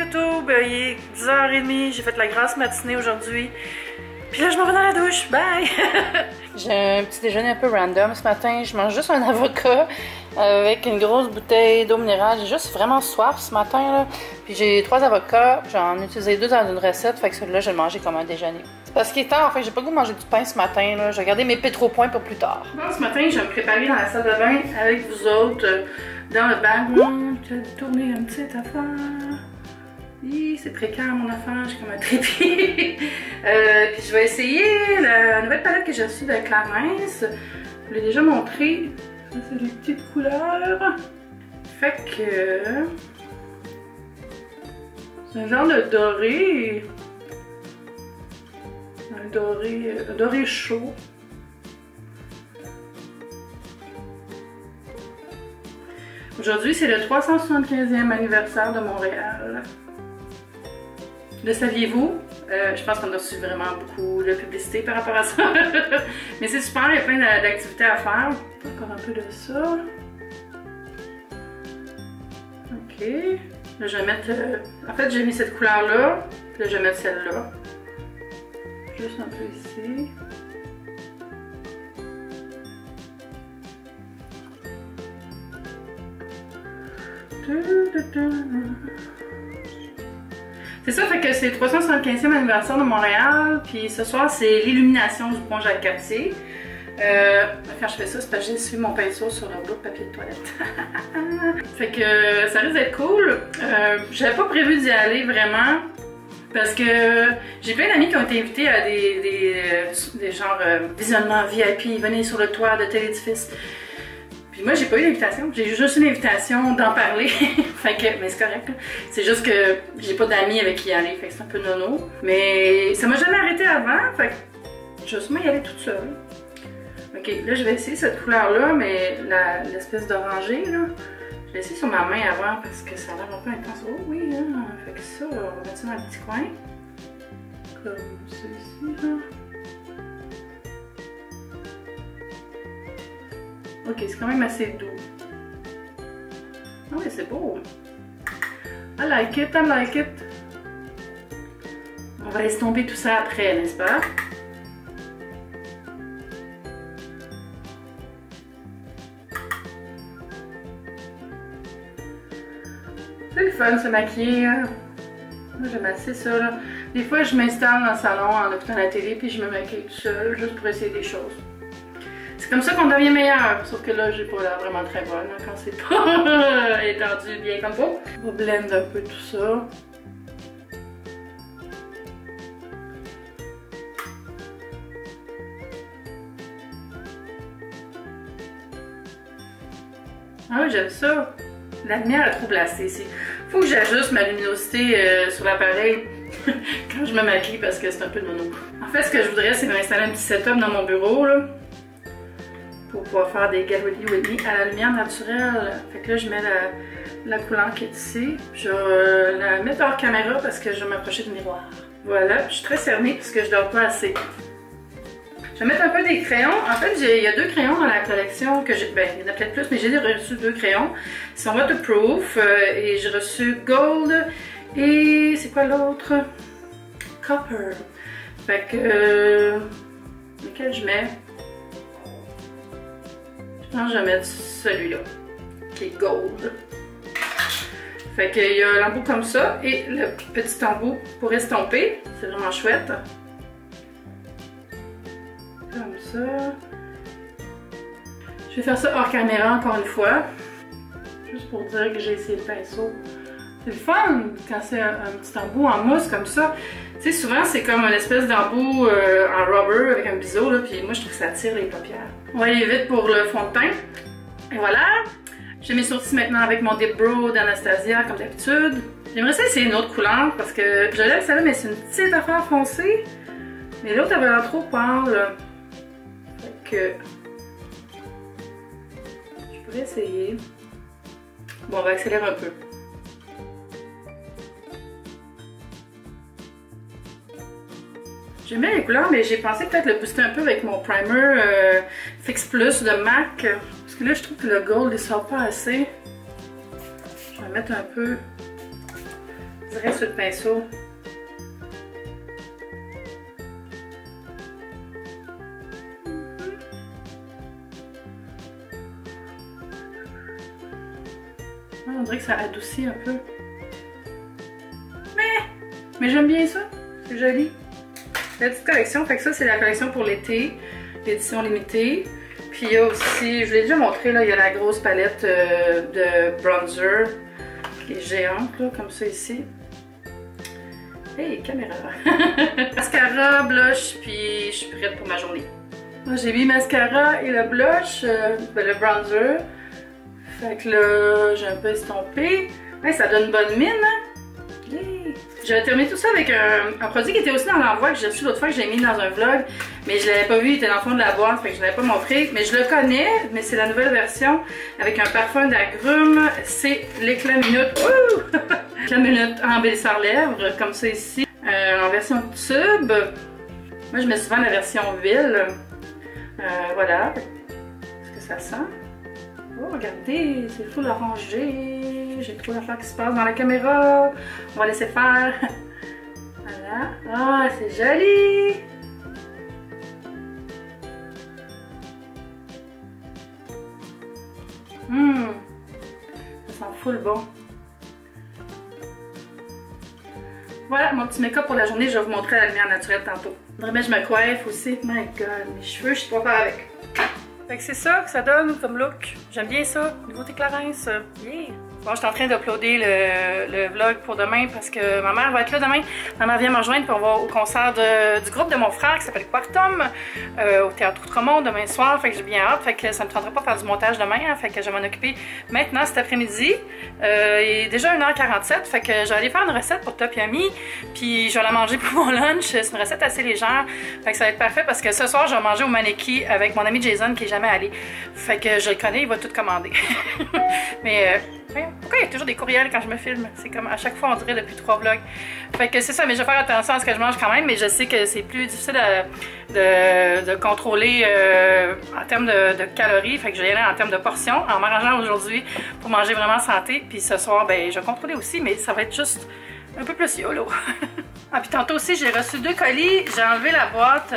YouTube, il est 10h30, j'ai fait la grasse matinée aujourd'hui. Puis là, je m'en vais dans la douche, bye! J'ai un petit déjeuner un peu random ce matin, je mange juste un avocat avec une grosse bouteille d'eau minérale. J'ai juste vraiment soif ce matin, là. Puis j'ai 3 avocats, j'en ai utilisé 2 dans une recette, fait que celui-là, je vais le manger comme un déjeuner. C'est parce qu'il est temps, en fait, j'ai pas le goût de manger du pain ce matin, là. Je vais garder mes pétro-points pour plus tard. Bon, ce matin, je vais me préparer dans la salle de bain avec vous autres, dans le bain. Je vais tourner une petite affaire. C'est précaire mon affaire, j'ai comme un trépied. Puis je vais essayer la nouvelle palette que j'ai reçue de Clarins. Je vous l'ai déjà montré. Ça, c'est les petites couleurs. Fait que... c'est un genre de doré. Un doré chaud. Aujourd'hui, c'est le 375e anniversaire de Montréal. Le saviez-vous? Je pense qu'on a reçu vraiment beaucoup de publicité par rapport à ça. Mais c'est super, il y a plein d'activités à faire. Encore un peu de ça. Ok. Là, je vais mettre... en fait, j'ai mis cette couleur-là. Puis là, je vais mettre celle-là. Juste un peu ici. C'est ça, fait que c'est le 375e anniversaire de Montréal, puis ce soir c'est l'illumination du pont Jacques-Cartier. Quand je fais ça, c'est parce que j'ai suivi mon pinceau sur un bout de papier de toilette. Fait que ça risque d'être cool. J'avais pas prévu d'y aller vraiment, parce que j'ai plein d'amis qui ont été invités à des genres visionnements VIP, venez sur le toit de tel édifice. Puis moi, j'ai pas eu d'invitation. J'ai juste une invitation d'en parler. Fait que, mais c'est correct. C'est juste que j'ai pas d'amis avec qui y aller. Fait que c'est un peu nono. Mais ça m'a jamais arrêté avant. Fait que je vais sûrement y aller toute seule. Ok, là, je vais essayer cette couleur-là, mais l'espèce d'orangé, là. Je vais essayer sur ma main avant parce que ça a l'air un peu intense. Oh oui, hein. Fait que ça, on va mettre ça dans le petit coin. Comme ceci, là. Ok, c'est quand même assez doux. Ah oui, c'est beau. I like it, I like it. On va estomper tout ça après, n'est-ce pas? C'est le fun se maquiller. Moi, j'aime assez ça, là. Des fois, je m'installe dans le salon en écoutant la télé puis je me maquille toute seule juste pour essayer des choses. C'est comme ça qu'on devient meilleur, sauf que là, j'ai pas l'air vraiment très bonne quand c'est pas étendu bien comme ça. On va blender un peu tout ça. Ah oui, j'aime ça. La lumière est trop blasée. Faut que j'ajuste ma luminosité sur l'appareil quand je me maquille parce que c'est un peu nono. En fait, ce que je voudrais, c'est m'installer un petit setup dans mon bureau, là, pour pouvoir faire des Get Ready à la lumière naturelle. Fait que là, je mets la couleur qui est ici. Je vais la mettre hors caméra parce que je vais m'approcher du miroir. Voilà, je suis très cernée parce que je dors pas assez. Je vais mettre un peu des crayons. En fait, il y a 2 crayons dans la collection que j'ai. Ben, il y en a peut-être plus, mais j'ai reçu 2 crayons. Ils sont waterproof et j'ai reçu Gold et c'est quoi l'autre? Copper. Fait que lequel je mets? Je pense que je vais mettre celui-là, qui est Gold. Fait qu'il y a l'embout comme ça et le petit embout pour estomper. C'est vraiment chouette. Comme ça. Je vais faire ça hors caméra encore une fois. Juste pour dire que j'ai essayé le pinceau. C'est le fun quand c'est un petit embout en mousse comme ça. Tu sais, souvent c'est comme une espèce d'embout en rubber avec un biseau, là, puis moi je trouve que ça tire les paupières. On va aller vite pour le fond de teint. Et voilà! J'ai mes sourcils maintenant avec mon Dip Brow d'Anastasia comme d'habitude. J'aimerais ça essayer une autre couleur parce que je l'aime celle-là, mais c'est une petite affaire foncée. Mais l'autre avait l'air trop pâle. Fait que je pourrais essayer. Bon, on va accélérer un peu. J'aime bien les couleurs, mais j'ai pensé peut-être le booster un peu avec mon primer Fix Plus de MAC. Parce que là, je trouve que le gold ne sort pas assez. Je vais mettre un peu Direct sur le pinceau. On dirait que ça adoucit un peu. Mais j'aime bien ça. C'est joli. La petite collection. Fait que ça, c'est la collection pour l'été. L'édition limitée. Puis il y a aussi, je vous l'ai déjà montré, là, il y a la grosse palette de bronzer. Qui est géante, là, comme ça ici. Hey, caméra! Mascara, blush, puis je suis prête pour ma journée. Moi, j'ai mis mascara et le blush, le bronzer. Fait que là, j'ai un peu estompé. Hey, ça donne une bonne mine, hein? Hey. J'avais terminé tout ça avec un produit qui était aussi dans l'envoi que j'ai reçu l'autre fois, que j'ai mis dans un vlog. Mais je l'avais pas vu, il était dans le fond de la boîte, fait que je ne l'avais pas montré. Mais je le connais, mais c'est la nouvelle version avec un parfum d'agrumes. C'est l'éclat minute. L'éclat minute embellisseur lèvres, comme ça ici. En version tube. Moi, je mets souvent la version huile. Voilà. Est-ce que ça sent? Oh, regardez, c'est full orangé. J'ai trop d'affaires qui se passent dans la caméra. On va laisser faire. Voilà. Ah, c'est joli! Ça sent full bon. Voilà mon petit make-up pour la journée. Je vais vous montrer la lumière naturelle tantôt. Vraiment, je me coiffe aussi. My God, mes cheveux, je suis pas faire avec. Fait que c'est ça que ça donne comme look. J'aime bien ça. Nouveauté Clarence. Yeah! Bon, je suis en train d'uploader le vlog pour demain parce que ma mère va être là demain. Ma mère vient me rejoindre pour voir au concert du groupe de mon frère qui s'appelle Quartum au Théâtre Outremont demain soir. Fait que j'ai bien hâte. Fait que ça me prendra pas de faire du montage demain. Hein, fait que je vais m'en occuper maintenant cet après-midi. Il est déjà 1h47. Fait que je vais aller faire une recette pour Top Yummy. Puis je vais la manger pour mon lunch. C'est une recette assez légère. Fait que ça va être parfait parce que ce soir, je vais manger au Maneki avec mon ami Jason qui est jamais allé. Fait que je le connais, il va tout commander. Mais pourquoi il y a toujours des courriels quand je me filme? C'est comme à chaque fois on dirait depuis 3 vlogs. Fait que c'est ça, mais je vais faire attention à ce que je mange quand même, mais je sais que c'est plus difficile de contrôler en termes de calories. Fait que je vais y aller en termes de portions, en m'arrangeant aujourd'hui pour manger vraiment santé. Puis ce soir, ben je vais contrôler aussi, mais ça va être juste un peu plus YOLO. Ah, puis tantôt aussi, j'ai reçu 2 colis. J'ai enlevé la boîte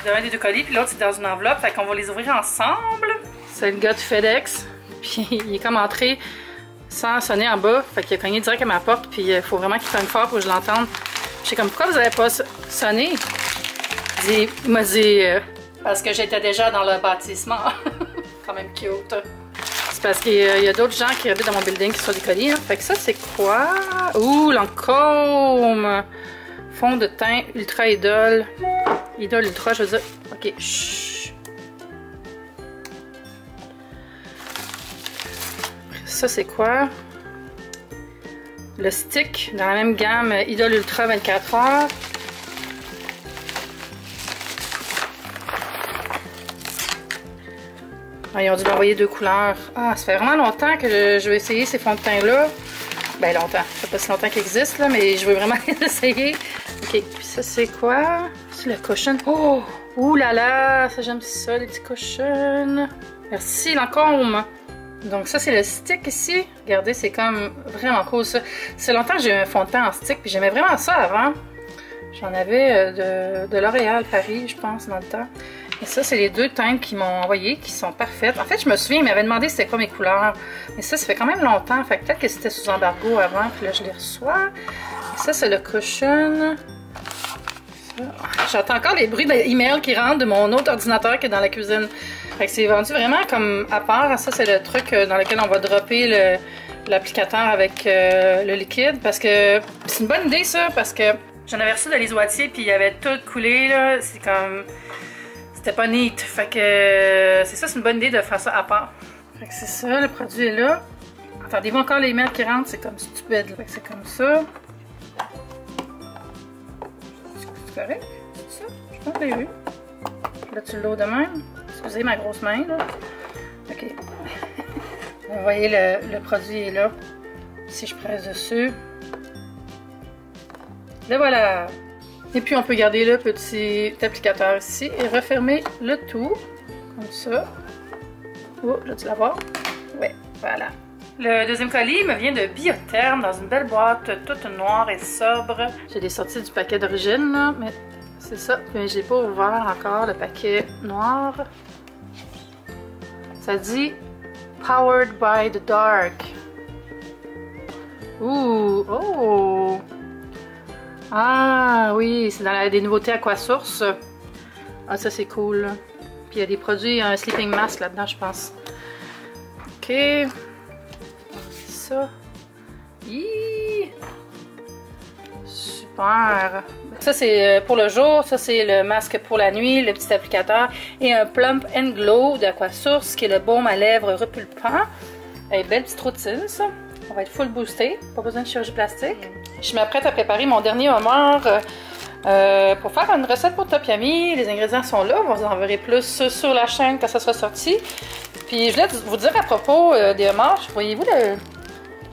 d'un des 2 colis, puis l'autre c'est dans une enveloppe. Fait qu'on va les ouvrir ensemble. C'est le gars de FedEx. Puis il est comme entré sans sonner en bas, fait qu'il a cogné direct à ma porte, puis il faut vraiment qu'il sonne fort pour que je l'entende. Je sais comme, pourquoi vous n'avez pas sonné? Il m'a dit, parce que j'étais déjà dans le bâtiment. Quand même cute. C'est parce qu'il y a d'autres gens qui habitent dans mon building qui sont des colis. Hein. Fait que ça, c'est quoi? Ouh, Lancôme! Fond de teint Ultra Idol. Idol Ultra, je veux dire. Ok, chut. Ça, c'est quoi? Le stick dans la même gamme Idol Ultra 24 heures. Ah, ils ont dû m'envoyer 2 couleurs. Ah, ça fait vraiment longtemps que je vais essayer ces fonds de teint-là. Ben longtemps. Ça fait pas si longtemps qu'ils existent, là, mais je veux vraiment les essayer. Ok, puis ça, c'est quoi? C'est le cushion. Oh! Ouh là là! Ça, j'aime ça, les petits cushions. Merci, Lancôme! Donc ça, c'est le stick ici. Regardez, c'est comme vraiment cool ça. C'est longtemps que j'ai un fond de teint en stick, puis j'aimais vraiment ça avant. J'en avais de L'Oréal Paris, je pense, dans le temps. Et ça, c'est les 2 teintes qu'ils m'ont envoyées, qui sont parfaites. En fait, je me souviens, ils m'avaient demandé c'était quoi mes couleurs. Mais ça fait quand même longtemps. Fait que peut-être que c'était sous embargo avant, puis là, je les reçois. Et ça, c'est le cushion. J'entends encore les bruits d'email qui rentrent de mon autre ordinateur qui est dans la cuisine. Fait que c'est vendu vraiment comme à part. Ça, c'est le truc dans lequel on va dropper l'applicateur avec le liquide. Parce que c'est une bonne idée, ça, parce que j'en avais reçu de l'Isoatier, puis il avait tout coulé, là. C'est comme... C'était pas neat. Fait que c'est ça, c'est une bonne idée de faire ça à part. Fait que c'est ça, le produit est là. Attendez-vous encore les emails qui rentrent, c'est comme stupide. Fait que c'est comme ça. C'est correct? C'est ça? Je pense que j'ai vu. Là, tu l'as de même. Excusez ma grosse main, là. OK. Vous voyez, le produit est là. Si je presse dessus. Le voilà! Et puis, on peut garder le petit applicateur ici et refermer le tout. Comme ça. Oh, là, tu la vois? Ouais, voilà. Le deuxième colis me vient de Biotherm dans une belle boîte toute noire et sobre. J'ai les sorties du paquet d'origine, là, mais c'est ça. Mais j'ai pas ouvert encore le paquet noir. Ça dit Powered by the Dark. Ouh, oh! Ah oui, c'est dans des nouveautés Aquasource. Ah, ça c'est cool. Puis il y a des produits, un sleeping mask là-dedans, je pense. Ok. Ça. Hi. Super. Ça c'est pour le jour, ça c'est le masque pour la nuit, le petit applicateur. Et un Plump and Glow d'Aquasource qui est le baume à lèvres repulpant. Et belle petite routine ça. On va être full boosté, pas besoin de chirurgie plastique. Je m'apprête à préparer mon dernier homard pour faire une recette pour Top Yummy. Les ingrédients sont là, vous en verrez plus sur la chaîne quand ça sera sorti. Puis je voulais vous dire à propos des homards, voyez-vous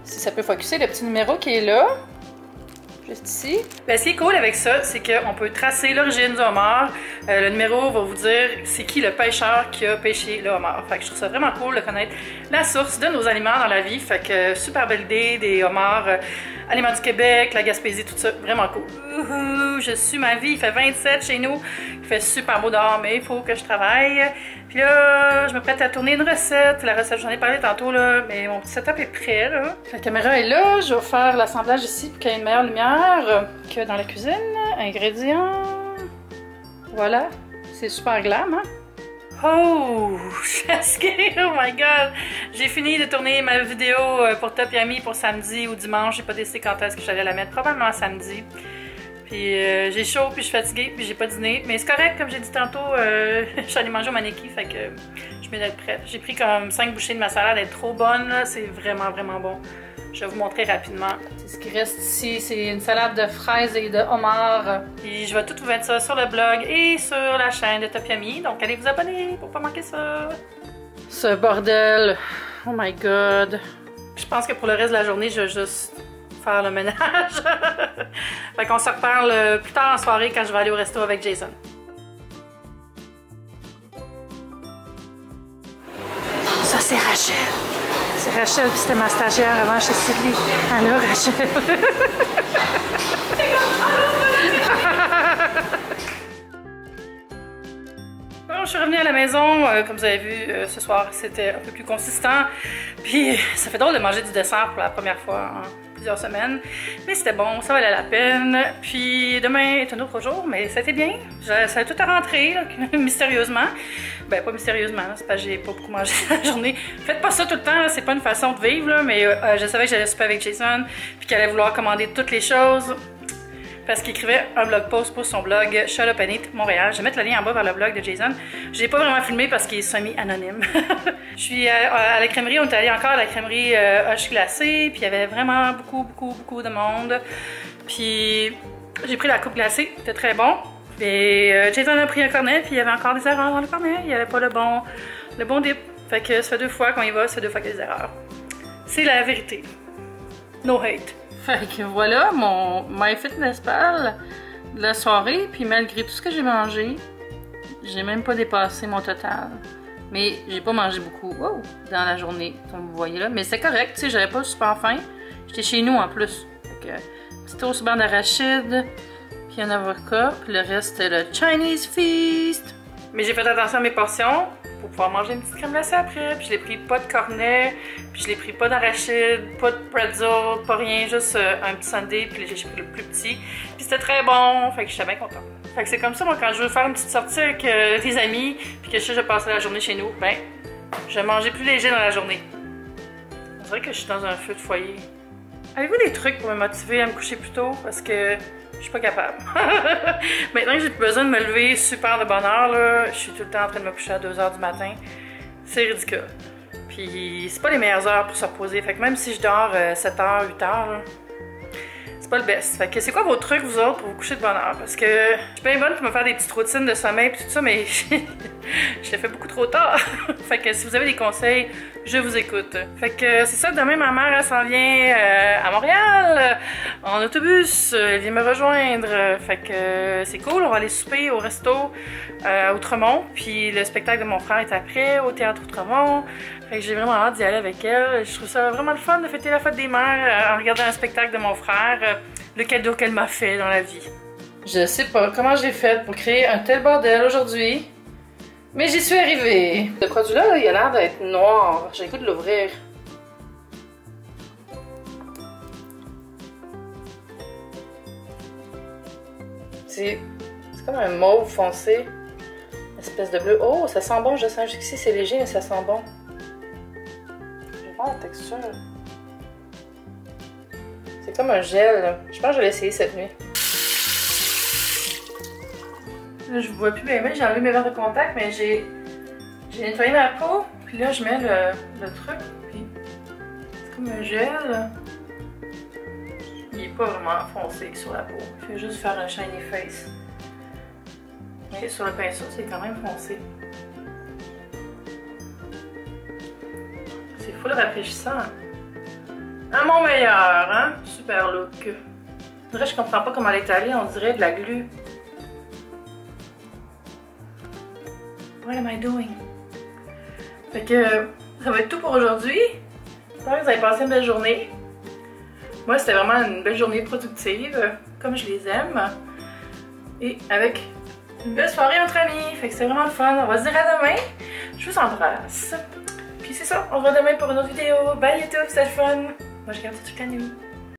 si ça peut focuser le petit numéro qui est là, juste ici. Ben, ce qui est cool avec ça, c'est qu'on peut tracer l'origine du homard. Le numéro va vous dire c'est qui le pêcheur qui a pêché le homard. Fait que je trouve ça vraiment cool de connaître la source de nos aliments dans la vie. Fait que super belle idée, des homards, Aliments du Québec, la Gaspésie, tout ça, vraiment cool. Je suis ma vie, il fait 27 chez nous, il fait super beau dehors, mais il faut que je travaille. Puis là, je me prête à tourner une recette. La recette, j'en ai parlé tantôt, là, mais mon petit setup est prêt, là. La caméra est là, je vais faire l'assemblage ici pour qu'il y ait une meilleure lumière que dans la cuisine. Ingrédients. Voilà, c'est super glam, hein? Oh, oh my god! J'ai fini de tourner ma vidéo pour Top Yummy pour samedi ou dimanche. J'ai pas décidé quand est-ce que j'allais la mettre, probablement samedi. Puis j'ai chaud, puis je suis fatiguée, puis j'ai pas dîné. Mais c'est correct, comme j'ai dit tantôt, je suis allée manger au Maneki, fait que je vais être prête. J'ai pris comme 5 bouchées de ma salade, elle est trop bonne, c'est vraiment, vraiment bon. Je vais vous montrer rapidement. Ce qui reste ici, c'est une salade de fraises et de homard. Puis je vais tout vous mettre ça sur le blog et sur la chaîne de Top Yummy. Donc allez vous abonner pour pas manquer ça. Ce bordel, oh my god. Je pense que pour le reste de la journée, je vais juste faire le ménage. Fait qu'on se reparle plus tard en soirée quand je vais aller au resto avec Jason. Ça c'est Rachel. C'est Rachel, puis c'était ma stagiaire avant chez Sidley. Alors, Rachel. Bon, je suis revenue à la maison. Comme vous avez vu, ce soir, c'était un peu plus consistant. Puis, ça fait drôle de manger du dessert pour la première fois en plusieurs semaines. Mais c'était bon, ça valait la peine. Puis, demain est un autre jour, mais ça a été bien. Ça a tout à rentrer, là, mystérieusement. Ben, pas mystérieusement, c'est parce que j'ai pas beaucoup mangé la journée. Faites pas ça tout le temps, c'est pas une façon de vivre, là, mais je savais que j'allais souper avec Jason, puis qu'il allait vouloir commander toutes les choses, parce qu'il écrivait un blog post pour son blog Shut Up and Eat Montréal. Je vais mettre le lien en bas vers le blog de Jason. J'ai pas vraiment filmé parce qu'il est semi-anonyme. Je suis à la crèmerie, on est allé encore à la crèmerie Hoche glacée, puis il y avait vraiment beaucoup de monde. Puis j'ai pris la coupe glacée, c'était très bon. Et Jason a pris un cornet, puis il y avait encore des erreurs dans le cornet. Il n'y avait pas le bon dip. Fait que ça fait 2 fois qu'on y va, ça fait 2 fois qu'il y a des erreurs. C'est la vérité. No hate. Fait que voilà mon MyFitnessPal de la soirée. Puis malgré tout ce que j'ai mangé, j'ai même pas dépassé mon total. Mais j'ai pas mangé beaucoup dans la journée, comme vous voyez là. Mais c'est correct, tu sais, j'avais pas super faim. J'étais chez nous en plus. Fait que petit toast beurre d'arachide. Puis un avocat, puis le reste c'était le Chinese Feast. Mais j'ai fait attention à mes portions pour pouvoir manger une petite crème glacée après. Puis je l'ai pris pas de cornet, puis je l'ai pris pas d'arachide, pas de pretzel, pas rien, juste un petit sundae, puis j'ai pris le plus petit. Puis c'était très bon, fait que j'étais bien contente. Fait que c'est comme ça, moi, quand je veux faire une petite sortie avec des amis, puis que je sais que je passe la journée chez nous, ben, je vais manger plus léger dans la journée. On dirait que je suis dans un feu de foyer. Avez-vous des trucs pour me motiver à me coucher plus tôt? Parce que je suis pas capable. Maintenant que j'ai besoin de me lever super de bonne heure, là, je suis tout le temps en train de me coucher à 2 h du matin. C'est ridicule. Puis c'est pas les meilleures heures pour se reposer. Fait que même si je dors 7 h, 8 h, c'est pas le best. Fait que c'est quoi vos trucs, vous autres, pour vous coucher de bonne heure? Parce que je suis bien bonne pour me faire des petites routines de sommeil et tout ça, mais je l'ai fait beaucoup trop tard. Fait que si vous avez des conseils, je vous écoute. Fait que c'est ça, demain ma mère elle s'en vient à Montréal. On en autobus, elle vient me rejoindre, fait que c'est cool, on va aller souper au resto à Outremont, puis le spectacle de mon frère est après au théâtre Outremont, fait que j'ai vraiment hâte d'y aller avec elle. Je trouve ça vraiment le fun de fêter la fête des mères en regardant un spectacle de mon frère, le cadeau qu'elle m'a fait dans la vie. Je sais pas comment j'ai fait pour créer un tel bordel aujourd'hui, mais j'y suis arrivée. Ce produit-là, il a l'air d'être noir, j'ai le goût de l'ouvrir. C'est comme un mauve foncé, une espèce de bleu. Oh, ça sent bon, je sens jusqu'ici c'est léger, mais ça sent bon. Je vais voir la texture. C'est comme un gel, là. Je pense que je vais l'essayer cette nuit. Là, je vois plus bien, j'ai enlevé mes verres de contact, mais j'ai nettoyé ma peau. Puis là, je mets le truc, puis c'est comme un gel. Il n'est pas vraiment foncé sur la peau. Il fait juste faire un shiny face. Mais sur le pinceau, c'est quand même foncé. C'est full rafraîchissant. À mon meilleur, hein? Super look. Je comprends pas comment l'étaler, on dirait de la glu. What am I doing? Fait que ça va être tout pour aujourd'hui. J'espère que vous avez passé une belle journée. Moi, c'était vraiment une belle journée productive, comme je les aime. Et avec une belle soirée entre amis. Fait que c'est vraiment le fun. On va se dire à demain. Je vous embrasse. Puis c'est ça, on se voit demain pour une autre vidéo. Bye YouTube, c'était le fun. Moi, je garde tout à nous.